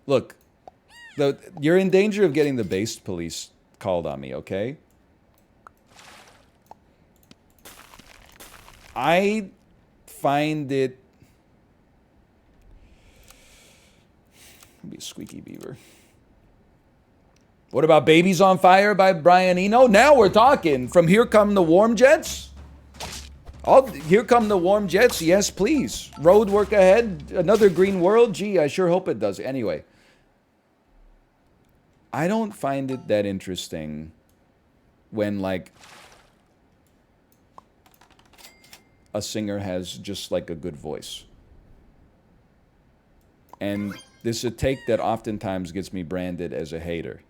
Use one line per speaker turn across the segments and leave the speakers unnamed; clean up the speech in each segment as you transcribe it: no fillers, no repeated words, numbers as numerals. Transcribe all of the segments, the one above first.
Look, you're in danger of getting the based police called on me, okay? I find it... Be a squeaky beaver. What about Babies on Fire by Brian Eno? Now we're talking. From Here Come the Warm Jets? Here Come the Warm Jets? Yes, please. Road Work Ahead? Another Green World? Gee, I sure hope it does. Anyway. I don't find it that interesting when, like, a singer has just, like, a good voice. And this is a take that oftentimes gets me branded as a hater.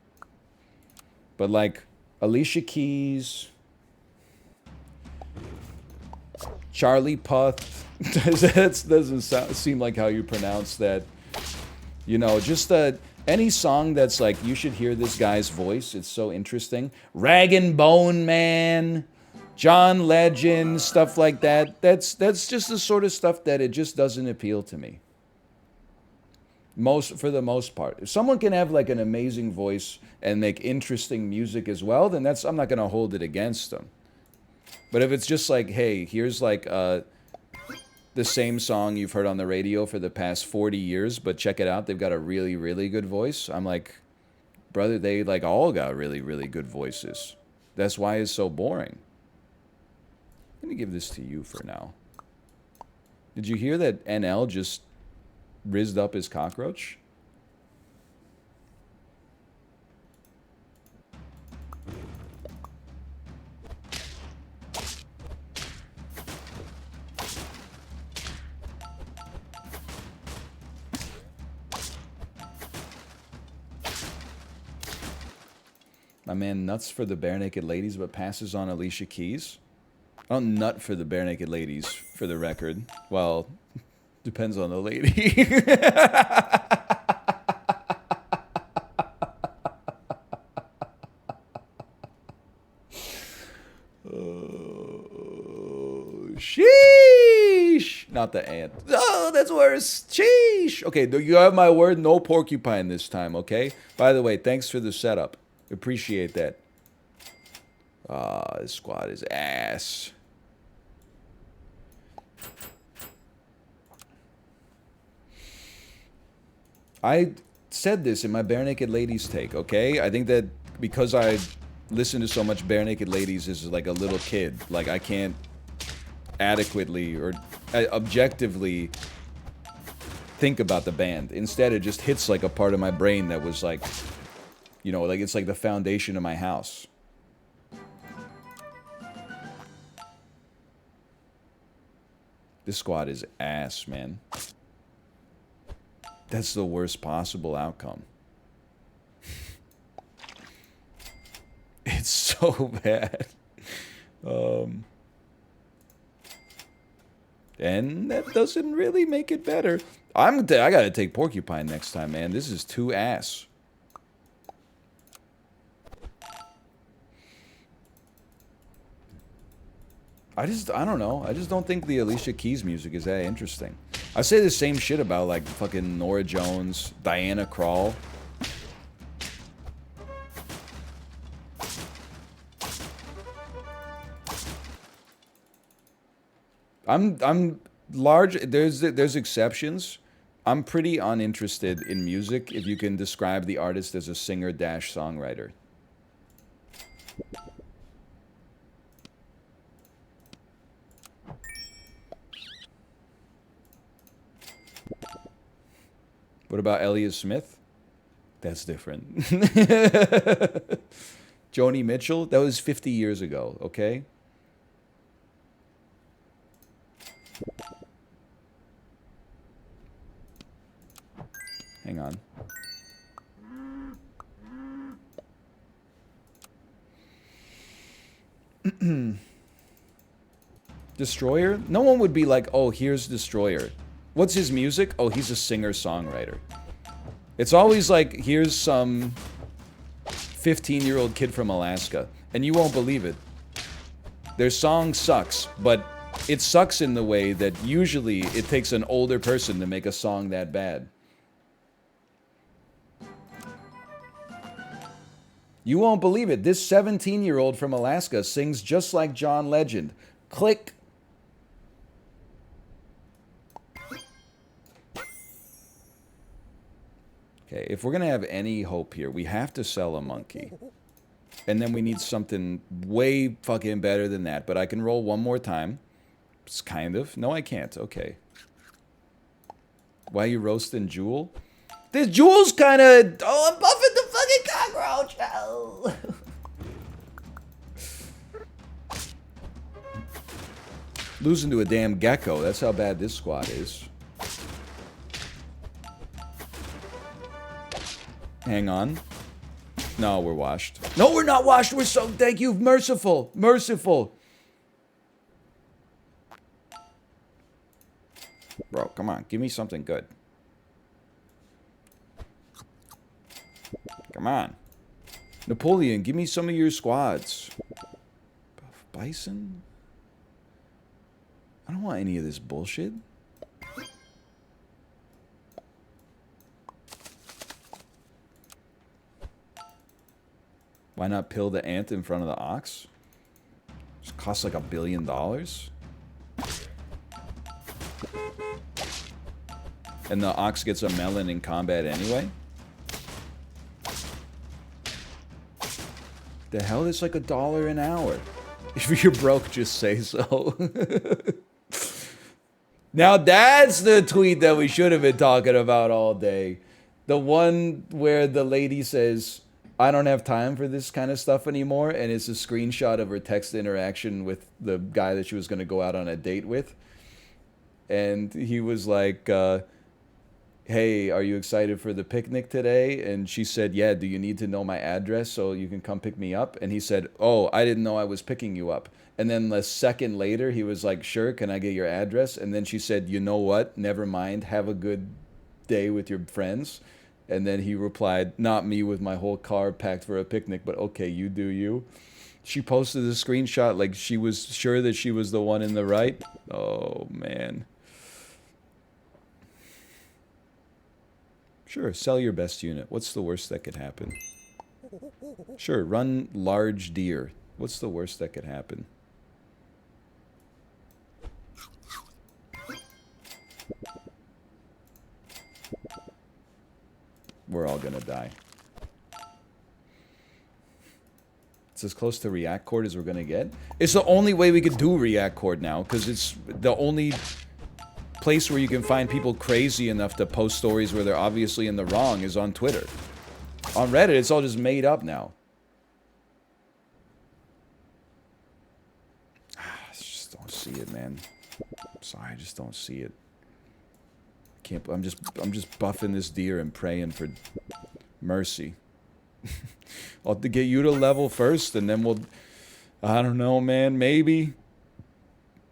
But, like, Alicia Keys, Charlie Puth, that doesn't seem like how you pronounce that. You know, just any song that's like, you should hear this guy's voice, it's so interesting. Rag and Bone Man, John Legend, stuff like that. That's just the sort of stuff that it just doesn't appeal to me. For the most part. If someone can have like an amazing voice and make interesting music as well, then I'm not gonna hold it against them. But if it's just like, hey, here's like the same song you've heard on the radio for the past 40 years, but check it out, they've got a really, really good voice. I'm like, brother, they like all got really, really good voices. That's why it's so boring. Let me give this to you for now. Did you hear that NL just rizzed up his cockroach? My man nuts for the Bare Naked Ladies, but passes on Alicia Keys. I don't nut for the Bare Naked Ladies, for the record. Well, depends on the lady. Oh, sheesh! Not the ant. Oh, that's worse. Sheesh! Okay, you have my word, no porcupine this time, okay? By the way, thanks for the setup. Appreciate that. Ah, this squad is ass. I said this in my Bare Naked Ladies take, okay? I think that because I listen to so much Bare Naked Ladies as like a little kid, like I can't adequately or objectively think about the band. Instead, it just hits like a part of my brain that was like, you know, like it's like the foundation of my house. This squad is ass, man. That's the worst possible outcome. It's so bad. And that doesn't really make it better. I gotta take Porcupine next time, man. This is too ass. I don't know. I just don't think the Alicia Keys music is that interesting. I say the same shit about, like, fucking Norah Jones, Diana Krall. I'm large. There's exceptions. I'm pretty uninterested in music if you can describe the artist as a singer-songwriter. What about Elliott Smith? That's different. Joni Mitchell? That was 50 years ago, okay? Hang on. Destroyer? No one would be like, oh, here's Destroyer. What's his music? Oh, he's a singer-songwriter. It's always like, here's some 15-year-old kid from Alaska. And you won't believe it. Their song sucks, but it sucks in the way that usually it takes an older person to make a song that bad. You won't believe it. This 17-year-old from Alaska sings just like John Legend. Click. Okay, if we're going to have any hope here, we have to sell a monkey. And then we need something way fucking better than that. But I can roll one more time. It's kind of. No, I can't. Okay. Why are you roasting Jewel? This Jewel's kind of... Oh, I'm buffing the fucking cockroach. Oh. Losing to a damn gecko. That's how bad this squad is. Hang on. No, we're washed. No, we're not washed. We're so... Thank you. Merciful. Merciful. Bro, come on. Give me something good. Come on. Napoleon, give me some of your squads. Bison? I don't want any of this bullshit. Why not pill the ant in front of the ox? It costs like $1 billion. And the ox gets a melon in combat anyway? The hell? It's like $1 an hour. If you're broke, just say so. Now that's the tweet that we should have been talking about all day. The one where the lady says, I don't have time for this kind of stuff anymore, and it's a screenshot of her text interaction with the guy that she was going to go out on a date with. And he was like, hey, are you excited for the picnic today? And she said, yeah, do you need to know my address so you can come pick me up? And he said, oh, I didn't know I was picking you up. And then a second later, he was like, sure, can I get your address? And then she said, you know what? Never mind. Have a good day with your friends. And then he replied, not me with my whole car packed for a picnic, but okay, you do you. She posted a screenshot like she was sure that she was the one in the right. Oh, man. Sure, sell your best unit. What's the worst that could happen? Sure, run large deer. What's the worst that could happen? We're all gonna die. It's as close to React Chord as we're gonna get. It's the only way we could do React Chord now, because it's the only place where you can find people crazy enough to post stories where they're obviously in the wrong is on Twitter. On Reddit, it's all just made up now. I just don't see it, man. Sorry, I just don't see it. Can't. I'm just buffing this deer and praying for mercy. I'll have to get you to level first, and then we'll... I don't know, man. Maybe.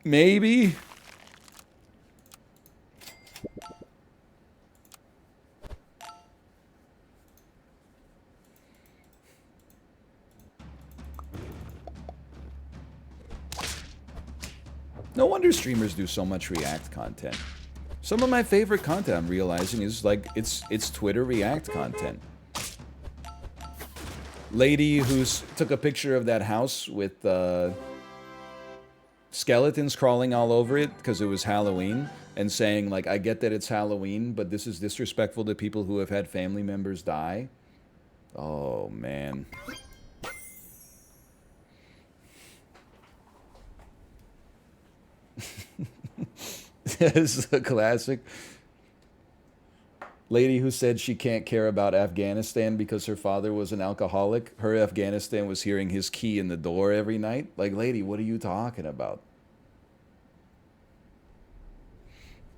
Maybe. No wonder streamers do so much React content. Some of my favorite content, I'm realizing, is like it's Twitter React content. Lady who's took a picture of that house with skeletons crawling all over it because it was Halloween, and saying like, I get that it's Halloween, but this is disrespectful to people who have had family members die. Oh, man. This is a classic. Lady who said she can't care about Afghanistan because her father was an alcoholic. Her Afghanistan was hearing his key in the door every night. Like, lady, what are you talking about?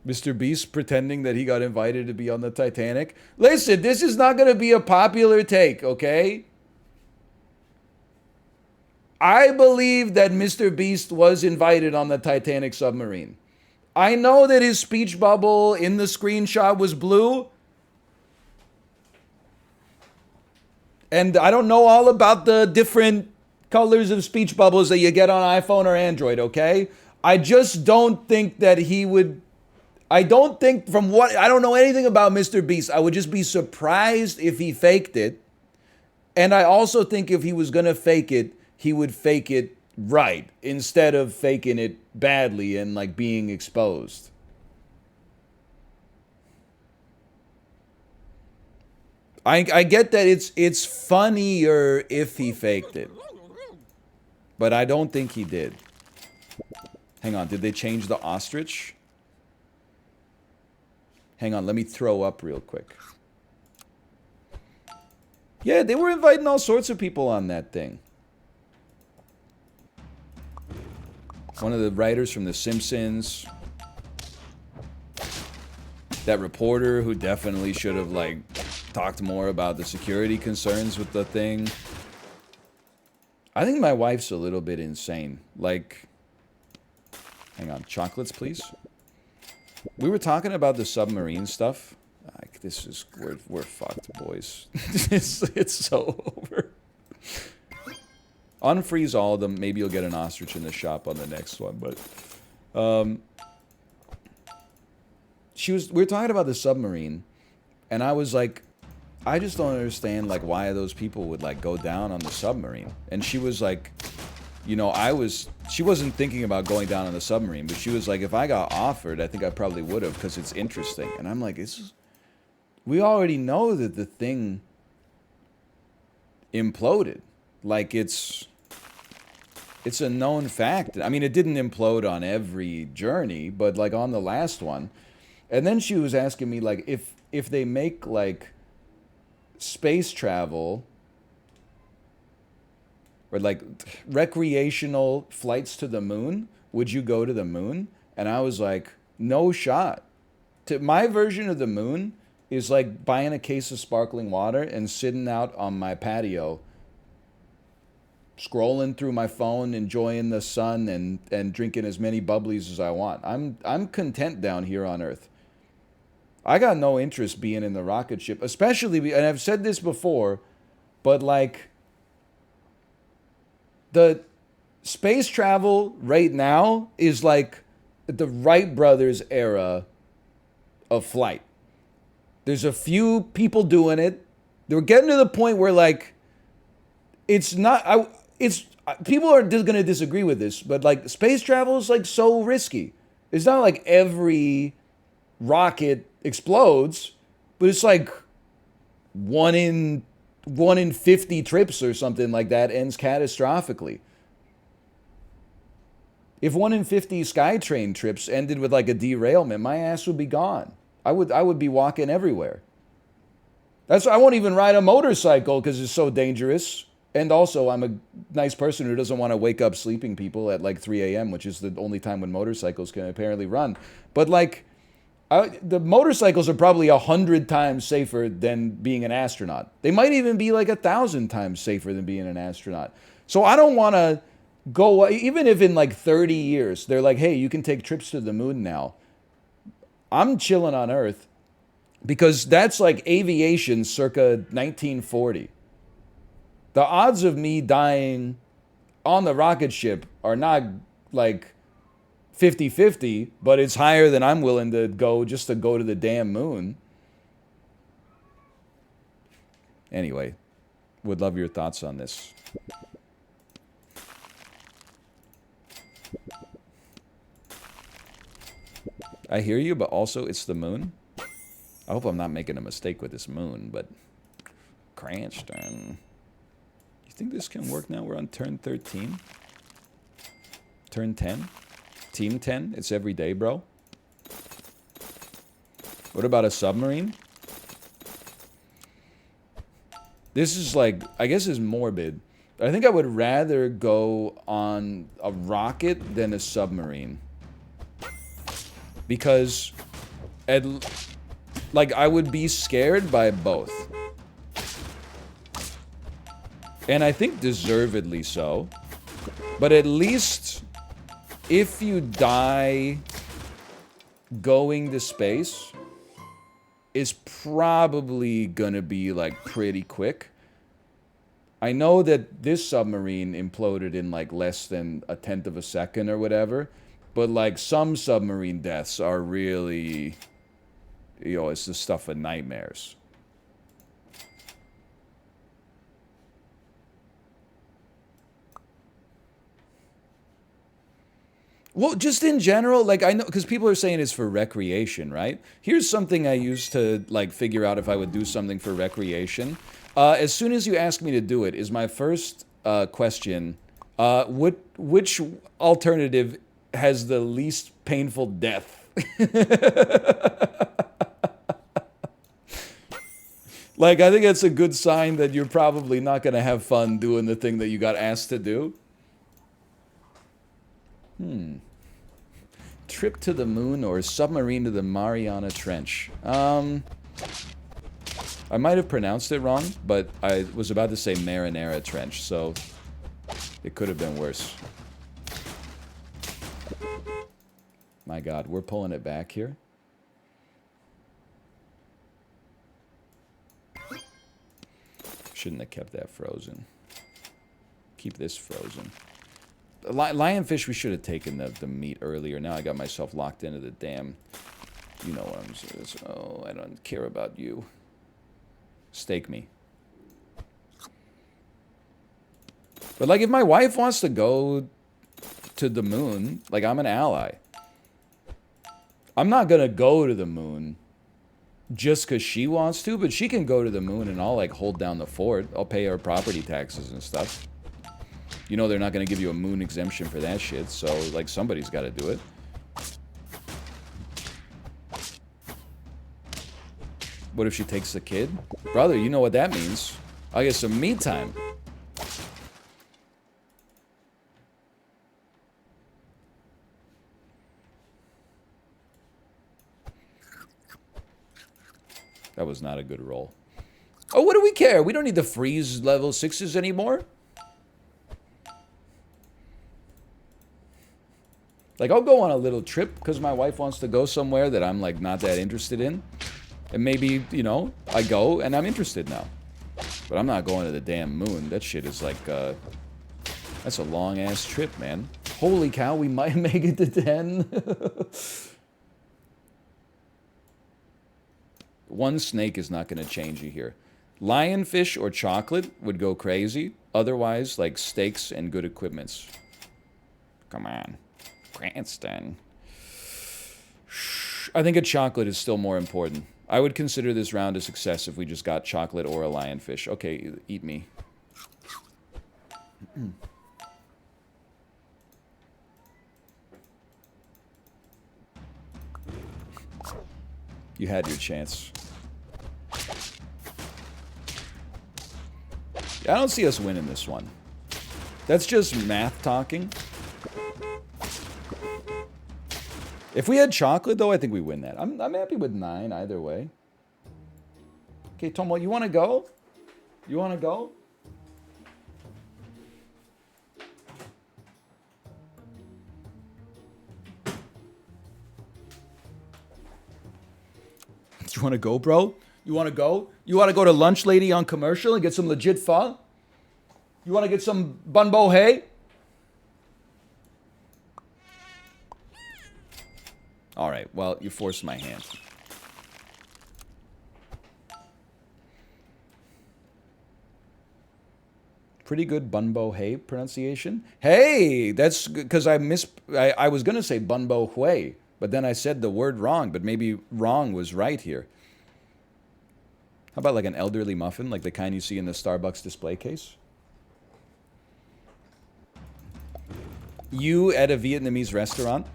Mr. Beast pretending that he got invited to be on the Titanic. Listen, this is not going to be a popular take, okay? I believe that Mr. Beast was invited on the Titanic submarine. I know that his speech bubble in the screenshot was blue. And I don't know all about the different colors of speech bubbles that you get on iPhone or Android, okay? I just don't think that he would... I don't think I don't know anything about Mr. Beast. I would just be surprised if he faked it. And I also think if he was going to fake it, he would fake it right instead of faking it badly and like being exposed. I get that it's funnier if he faked it. But I don't think he did. Hang on, did they change the ostrich? Hang on, let me throw up real quick. Yeah, they were inviting all sorts of people on that thing. One of the writers from The Simpsons. That reporter who definitely should have, like, talked more about the security concerns with the thing. I think my wife's a little bit insane. Like, hang on, chocolates, please. We were talking about the submarine stuff. Like, this is, we're fucked, boys. it's so over. Unfreeze all of them. Maybe you'll get an ostrich in the shop on the next one. But, we were talking about the submarine, and I was like, I just don't understand, like, why those people would, like, go down on the submarine. And she was like, you know, she wasn't thinking about going down on the submarine, but she was like, if I got offered, I think I probably would have, because it's interesting. And I'm like, we already know that the thing imploded. Like, it's a known fact. I mean, it didn't implode on every journey, but, like, on the last one. And then she was asking me, like, if they make, like, space travel or like recreational flights to the moon, would you go to the moon? And I was like, no shot. My version of the moon is like buying a case of sparkling water and sitting out on my patio, scrolling through my phone, enjoying the sun and drinking as many bubblies as I want. I'm content down here on Earth. I got no interest being in the rocket ship, especially, and I've said this before, but like, the space travel right now is like the Wright brothers era of flight. There's a few people doing it. They're getting to the point where like, people are just going to disagree with this, but like space travel is like so risky. It's not like every rocket explodes, but it's like one in 50 trips or something like that ends catastrophically. If 1 in 50 SkyTrain trips ended with like a derailment, my ass would be gone. I would be walking everywhere. I won't even ride a motorcycle because it's so dangerous. And also, I'm a nice person who doesn't want to wake up sleeping people at like 3 a.m., which is the only time when motorcycles can apparently run. But like, the motorcycles are probably 100 times safer than being an astronaut. They might even be like 1,000 times safer than being an astronaut. So I don't want to go, even if in like 30 years, they're like, hey, you can take trips to the moon now. I'm chilling on Earth because that's like aviation circa 1940. The odds of me dying on the rocket ship are not like 50-50, but it's higher than I'm willing to go just to go to the damn moon. Anyway, would love your thoughts on this. I hear you, but also it's the moon. I hope I'm not making a mistake with this moon, but Cranston. You think this can work now? We're on turn 13. Turn 10. Team 10, it's every day, bro. What about a submarine? This is like, I guess is morbid. I think I would rather go on a rocket than a submarine. Because, like, I would be scared by both. And I think deservedly so. But at least, if you die going to space, it's probably gonna be, like, pretty quick. I know that this submarine imploded in, like, less than 1/10 of a second or whatever. But, like, some submarine deaths are really, you know, it's the stuff of nightmares. Well, just in general, like I know, because people are saying it's for recreation, right? Here's something I used to like figure out if I would do something for recreation. As soon as you ask me to do it, is my first question, which alternative has the least painful death? Like, I think that's a good sign that you're probably not going to have fun doing the thing that you got asked to do. Trip to the moon or submarine to the Mariana Trench? I might have pronounced it wrong, but I was about to say Marinara Trench, so it could have been worse. My God, we're pulling it back here. Shouldn't have kept that frozen. Keep this frozen. Lionfish, we should have taken the meat earlier. Now I got myself locked into the damn... You know what I'm saying. Oh, I don't care about you. Stake me. But, like, if my wife wants to go to the moon, like, I'm an ally. I'm not gonna go to the moon just because she wants to, but she can go to the moon and I'll, like, hold down the fort. I'll pay her property taxes and stuff. You know they're not gonna give you a moon exemption for that shit, so, like, somebody's gotta do it. What if she takes the kid? Brother, you know what that means. I'll get some me time. That was not a good roll. Oh, what do we care? We don't need to freeze level 6s anymore. Like, I'll go on a little trip because my wife wants to go somewhere that I'm, like, not that interested in. And maybe, you know, I go and I'm interested now. But I'm not going to the damn moon. That shit is like, that's a long-ass trip, man. Holy cow, we might make it to 10. One snake is not going to change you here. Lionfish or chocolate would go crazy. Otherwise, like, steaks and good equipments. Come on. Cranston. I think a chocolate is still more important. I would consider this round a success if we just got chocolate or a lionfish. Okay, eat me. You had your chance. I don't see us winning this one. That's just math talking. If we had chocolate, though, I think we win that. I'm happy with 9 either way. Okay, Tomo, you want to go? You want to go? You want to go, bro? You want to go? You want to go to Lunch Lady on commercial and get some legit pho? You want to get some bunbo hay? All right, well, you forced my hand. Pretty good bunbo hay pronunciation. Hey, that's because I was going to say bunbo hui, but then I said the word wrong, but maybe wrong was right here. How about like an elderly muffin, like the kind you see in the Starbucks display case? You at a Vietnamese restaurant?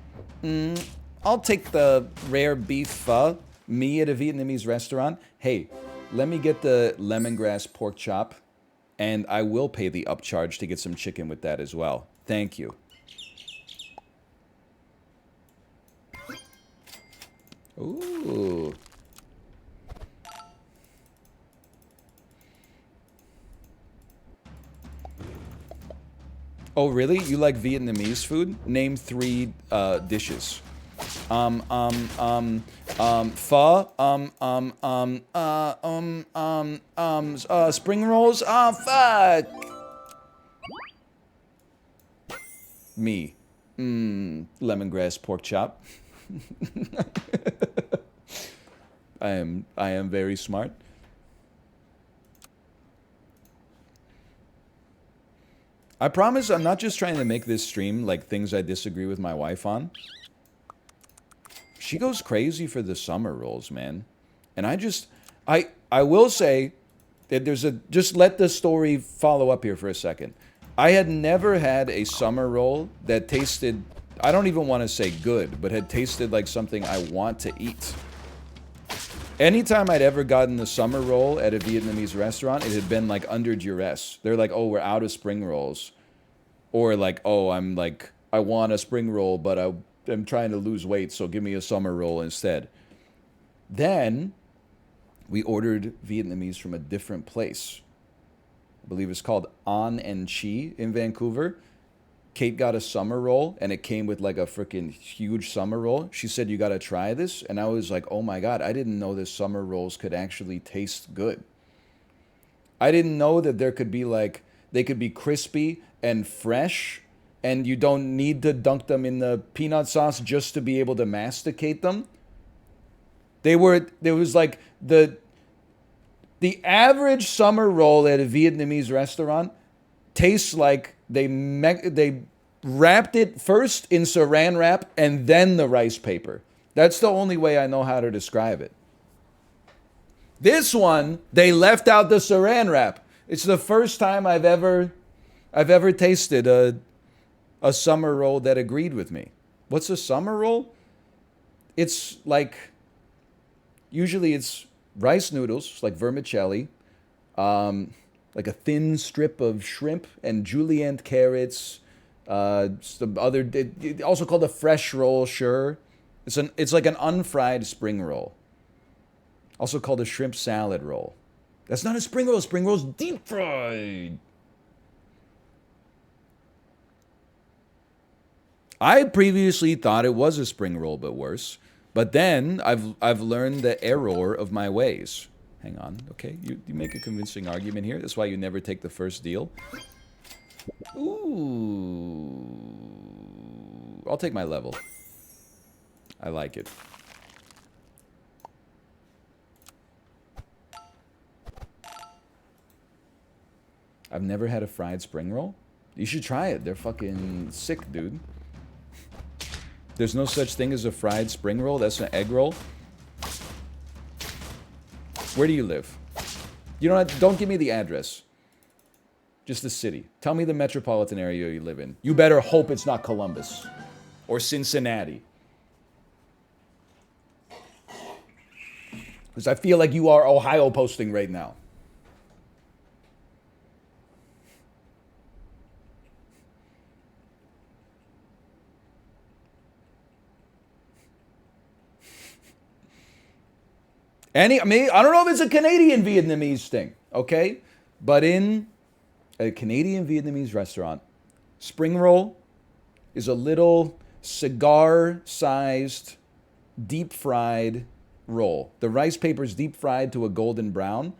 I'll take the rare beef pho. Me at a Vietnamese restaurant? Hey, let me get the lemongrass pork chop, and I will pay the upcharge to get some chicken with that as well. Thank you. Ooh. Oh, really? You like Vietnamese food? Name 3 dishes. Pho, spring rolls? Ah, fuck! Me. Lemongrass pork chop. I am very smart. I promise I'm not just trying to make this stream like things I disagree with my wife on. She goes crazy for the summer rolls, man. And I will say that just let the story follow up here for a second. I had never had a summer roll that tasted, I don't even want to say good, but had tasted like something I want to eat. Anytime I'd ever gotten a summer roll at a Vietnamese restaurant, it had been like under duress. They're like, oh, we're out of spring rolls. Or like, oh, I want a spring roll, but I'm trying to lose weight, so give me a summer roll instead. Then we ordered Vietnamese from a different place. I believe it's called An and Chi in Vancouver. Kate got a summer roll, and it came with like a freaking huge summer roll. She said, you gotta try this. And I was like, oh my God, I didn't know this summer rolls could actually taste good. I didn't know that there could be like, they could be crispy and fresh, and you don't need to dunk them in the peanut sauce just to be able to masticate them. There was like the average summer roll at a Vietnamese restaurant tastes like they wrapped it first in saran wrap and then the rice paper. That's the only way I know how to describe it. This one, they left out the saran wrap. It's the first time I've ever tasted a summer roll that agreed with me. What's a summer roll? It's like, usually it's rice noodles, like vermicelli, like a thin strip of shrimp and julienne carrots, some other, also called a fresh roll, sure. It's like an unfried spring roll. Also called a shrimp salad roll. That's not a spring roll. Spring roll's deep fried. I previously thought it was a spring roll, but worse. But then I've learned the error of my ways. Hang on, okay? You make a convincing argument here. That's why you never take the first deal. Ooh. I'll take my level. I like it. I've never had a fried spring roll. You should try it. They're fucking sick, dude. There's no such thing as a fried spring roll. That's an egg roll. Where do you live? You don't give me the address. Just the city. Tell me the metropolitan area you live in. You better hope it's not Columbus or Cincinnati. Because I feel like you are Ohio posting right now. I don't know if it's a Canadian Vietnamese thing, okay? But in a Canadian Vietnamese restaurant, spring roll is a little cigar-sized, deep-fried roll. The rice paper is deep-fried to a golden brown,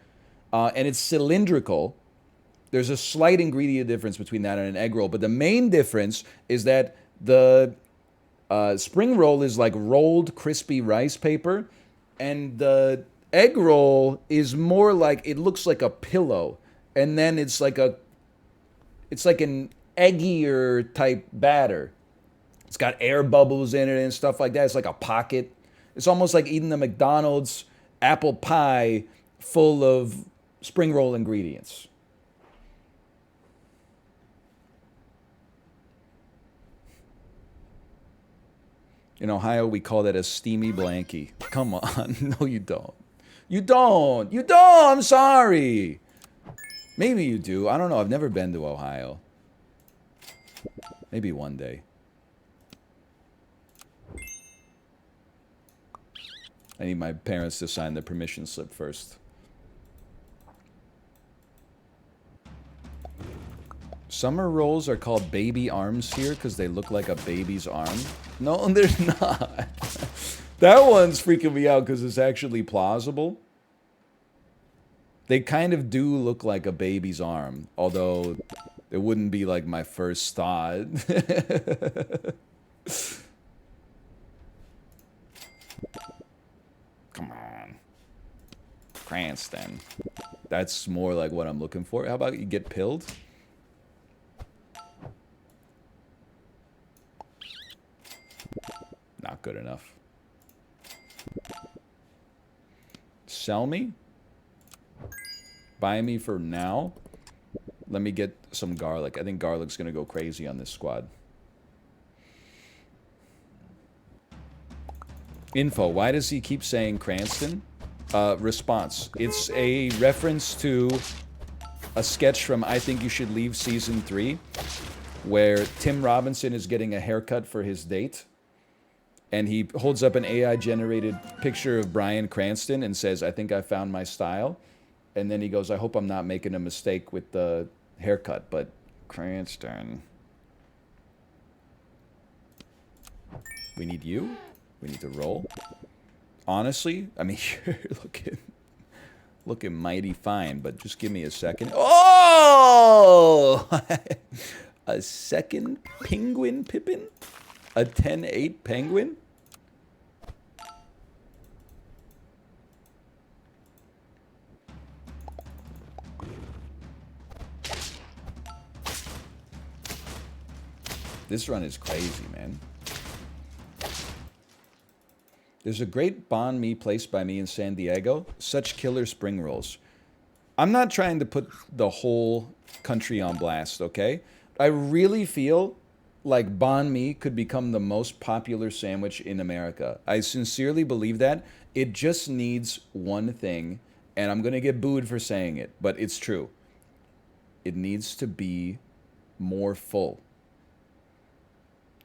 and it's cylindrical. There's a slight ingredient difference between that and an egg roll, but the main difference is that the spring roll is like rolled, crispy rice paper, and the egg roll is more like, it looks like a pillow. And then it's like an eggier type batter. It's got air bubbles in it and stuff like that. It's like a pocket. It's almost like eating a McDonald's apple pie full of spring roll ingredients. In Ohio, we call that a steamy blankie. Come on. No, you don't. You don't. You don't. I'm sorry. Maybe you do. I don't know. I've never been to Ohio. Maybe one day. I need my parents to sign the permission slip first. Summer rolls are called baby arms here because they look like a baby's arm. No, they're not. That one's freaking me out because it's actually plausible. They kind of do look like a baby's arm, although it wouldn't be like my first thought. Come on. Cranston. That's more like what I'm looking for. How about you get pilled? enough. Sell me? Buy me for now? Let me get some garlic. I think garlic's going to go crazy on this squad. Info. Why does he keep saying Cranston? Response. It's a reference to a sketch from I Think You Should Leave Season 3, where Tim Robinson is getting a haircut for his date, and he holds up an AI-generated picture of Bryan Cranston and says, I think I found my style. And then he goes, I hope I'm not making a mistake with the haircut, but Cranston. We need you. We need to roll. Honestly, I mean, you're looking mighty fine, but just give me a second. Oh! A second penguin Pippin? A 10-8 penguin? This run is crazy, man. There's a great banh mi place by me in San Diego. Such killer spring rolls. I'm not trying to put the whole country on blast, okay? I really feel like banh mi could become the most popular sandwich in America. I sincerely believe that. It just needs one thing, and I'm going to get booed for saying it, but it's true. It needs to be more full.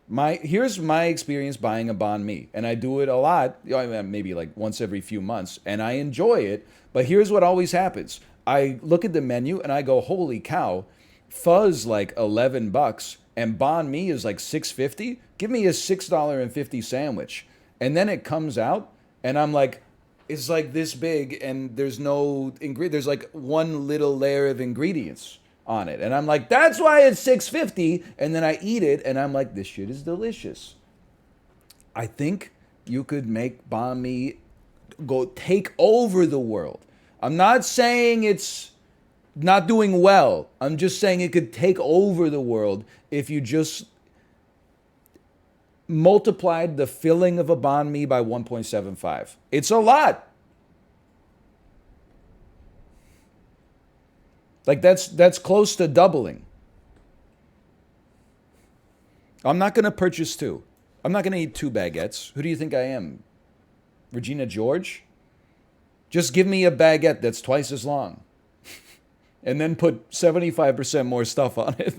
Here's my experience buying a banh mi, and I do it a lot, maybe like once every few months, and I enjoy it, but here's what always happens. I look at the menu, and I go, holy cow, pho's like 11 bucks, and banh mi is like $6.50. Give me a $6.50 sandwich. And then it comes out, and I'm like, it's like this big, and there's no ingredient. There's like one little layer of ingredients on it. And I'm like, that's why it's $6.50. And then I eat it, and I'm like, this shit is delicious. I think you could make banh mi go take over the world. I'm not saying it's not doing well. I'm just saying it could take over the world if you just multiplied the filling of a banh mi by 1.75. It's a lot. Like that's close to doubling. I'm not going to purchase two. I'm not going to eat 2 baguettes. Who do you think I am? Regina George? Just give me a baguette that's twice as long. And then put 75% more stuff on it.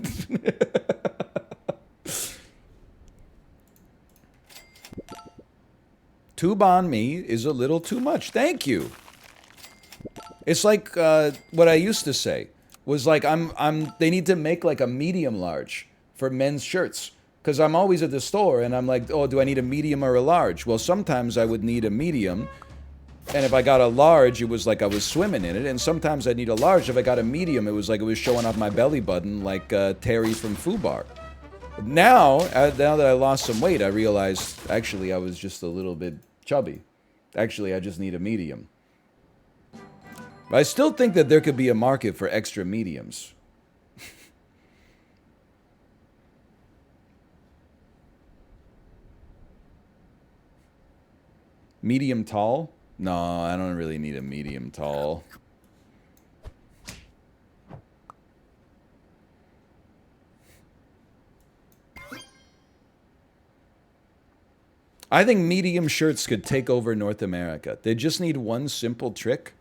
Two banh mi is a little too much. Thank you. It's like what I used to say was like they need to make like a medium large for men's shirts, because I'm always at the store and I'm like, oh, do I need a medium or a large? Well, sometimes I would need a medium, and if I got a large, it was like I was swimming in it. And sometimes I need a large. If I got a medium, it was like it was showing off my belly button, like Terry from Fubar. Now that I lost some weight, I realized actually I was just a little bit chubby. Actually, I just need a medium. But I still think that there could be a market for extra mediums. Medium tall? No, I don't really need a medium tall. I think medium shirts could take over North America. They just need one simple trick.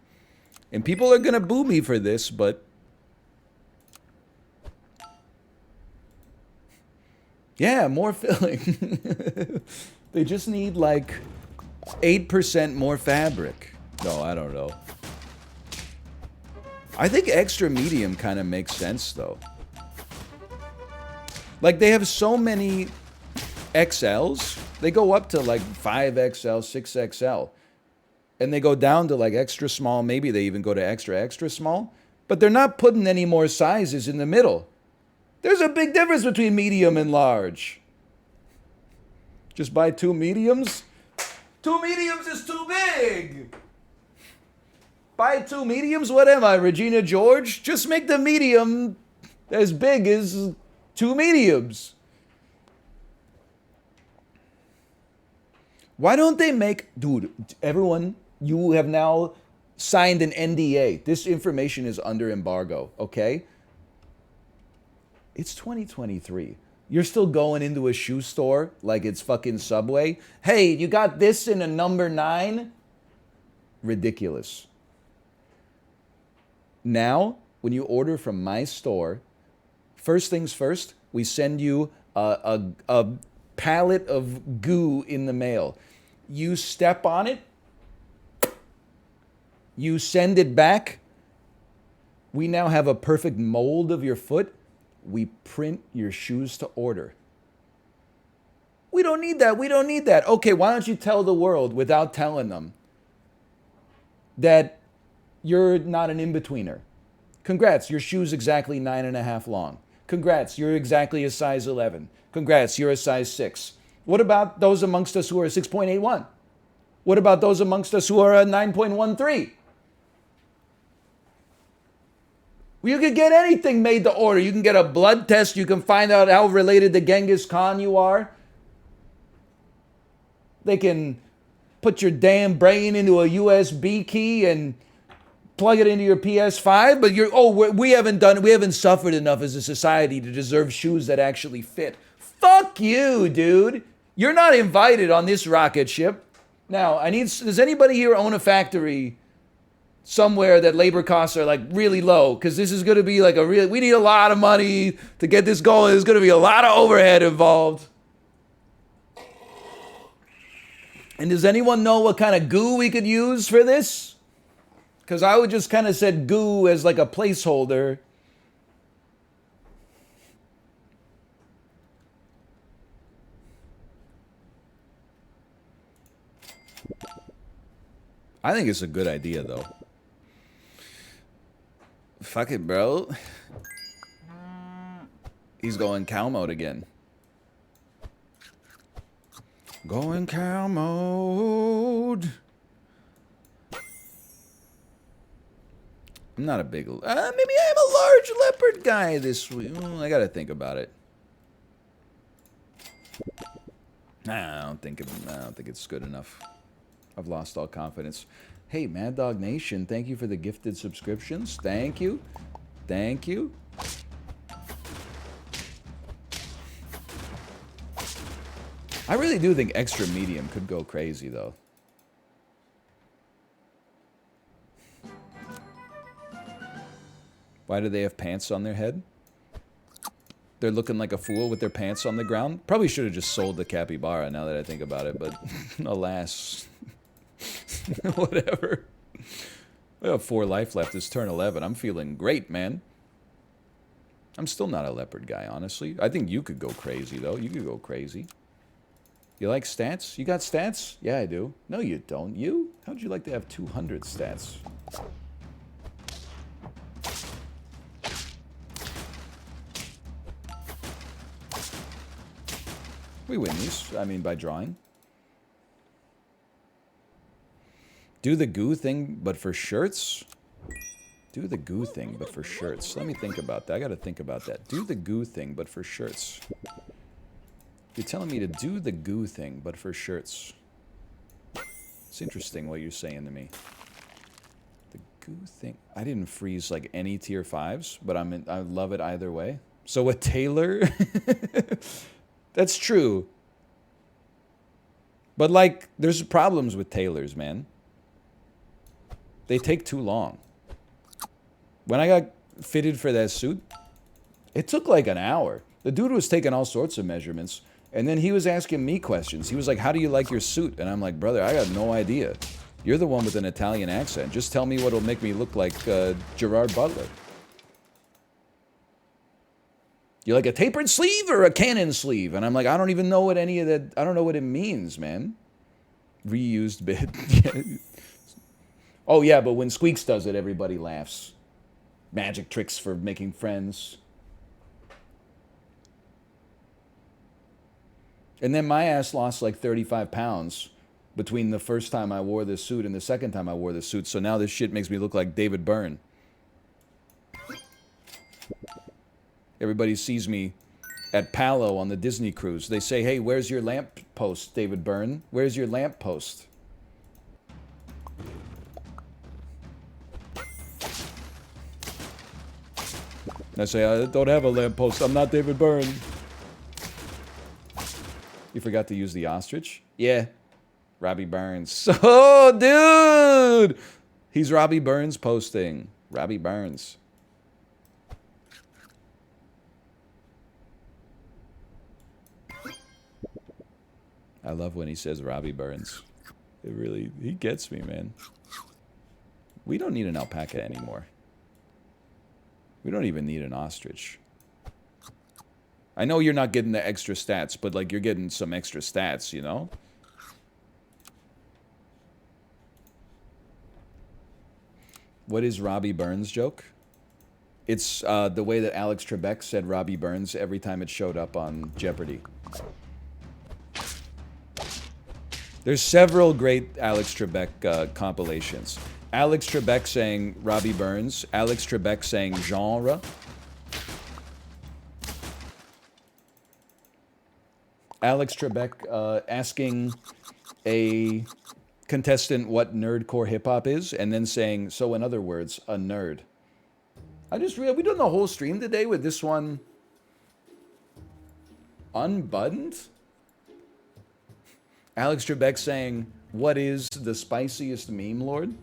And people are going to boo me for this, but yeah, more filling. They just need like 8% more fabric. No, I don't know. I think extra medium kind of makes sense, though. Like, they have so many XLs. They go up to like 5XL, 6XL. And they go down to like extra small. Maybe they even go to extra, extra small. But they're not putting any more sizes in the middle. There's a big difference between medium and large. Just buy 2 mediums? 2 mediums is too big. Buy 2 mediums? What am I, Regina George? Just make the medium as big as 2 mediums. Why don't they make... Dude, everyone, you have now signed an NDA. This information is under embargo, okay? It's 2023. You're still going into a shoe store like it's fucking Subway. Hey, you got this in a number 9? Ridiculous. Now, when you order from my store, first things first, we send you a pallet of goo in the mail. You step on it, you send it back. We now have a perfect mold of your foot. We print your shoes to order. We don't need that. We don't need that. Okay, why don't you tell the world without telling them that you're not an in-betweener? Congrats, your shoe's exactly 9.5 long. Congrats, you're exactly a size 11. Congrats, you're a size 6. What about those amongst us who are 6.81? What about those amongst us who are a 9.13? You could get anything made to order. You can get a blood test. You can find out how related to Genghis Khan you are. They can put your damn brain into a USB key and plug it into your PS5. But we haven't suffered enough as a society to deserve shoes that actually fit. Fuck you, dude. You're not invited on this rocket ship. Now, does anybody here own a factory somewhere that labor costs are like really low? Because this is going to be like we need a lot of money to get this going. There's going to be a lot of overhead involved. And does anyone know what kind of goo we could use for this? Because I would just kind of said goo as like a placeholder. I think it's a good idea, though. Fuck it, bro. He's going cow mode again. Going cow mode. I'm not a big... maybe I'm a large leopard guy this week. I gotta think about it. Nah, I don't think it's good enough. I've lost all confidence. Hey, Mad Dog Nation, thank you for the gifted subscriptions. Thank you. Thank you. I really do think extra medium could go crazy, though. Why do they have pants on their head? They're looking like a fool with their pants on the ground. Probably should have just sold the capybara now that I think about it, but alas. Whatever. I have 4 life left. It's turn 11. I'm feeling great, man. I'm still not a leopard guy, honestly. I think you could go crazy, though. You could go crazy. You like stats? You got stats? Yeah, I do. No, you don't. You? How'd you like to have 200 stats? We win these. I mean, by drawing. Do the goo thing, but for shirts? Do the goo thing, but for shirts. Let me think about that. I gotta think about that. Do the goo thing, but for shirts. You're telling me to do the goo thing, but for shirts. It's interesting what you're saying to me. The goo thing. I didn't freeze like any tier 5s, but I love it either way. So a tailor? That's true. But like, there's problems with tailors, man. They take too long. When I got fitted for that suit, it took like an hour. The dude was taking all sorts of measurements, and then he was asking me questions. He was like, how do you like your suit? And I'm like, brother, I got no idea. You're the one with an Italian accent. Just tell me what'll make me look like Gerard Butler. You like a tapered sleeve or a cannon sleeve? And I'm like, I don't even know what any of that... I don't know what it means, man. Reused bit. Oh, yeah, but when Squeaks does it, everybody laughs. Magic tricks for making friends. And then my ass lost like 35 pounds between the first time I wore this suit and the second time I wore this suit. So now this shit makes me look like David Byrne. Everybody sees me at Palo on the Disney cruise. They say, hey, where's your lamp post, David Byrne? Where's your lamp post? And I say, I don't have a lamp post. I'm not David Byrne. You forgot to use the ostrich? Yeah. Robbie Burns. Oh, dude! He's Robbie Burns posting. Robbie Burns. I love when he says Robbie Burns. It really, he gets me, man. We don't need an alpaca anymore. We don't even need an ostrich. I know you're not getting the extra stats, but like you're getting some extra stats, you know? What is Robbie Burns' joke? It's the way that Alex Trebek said Robbie Burns every time it showed up on Jeopardy. There's several great Alex Trebek compilations. Alex Trebek saying Robbie Burns. Alex Trebek saying genre. Alex Trebek asking a contestant what nerdcore hip-hop is, and then saying, so in other words, a nerd. I just realized, we done the whole stream today with this one unbuttoned? Alex Trebek saying, what is the spiciest meme lord?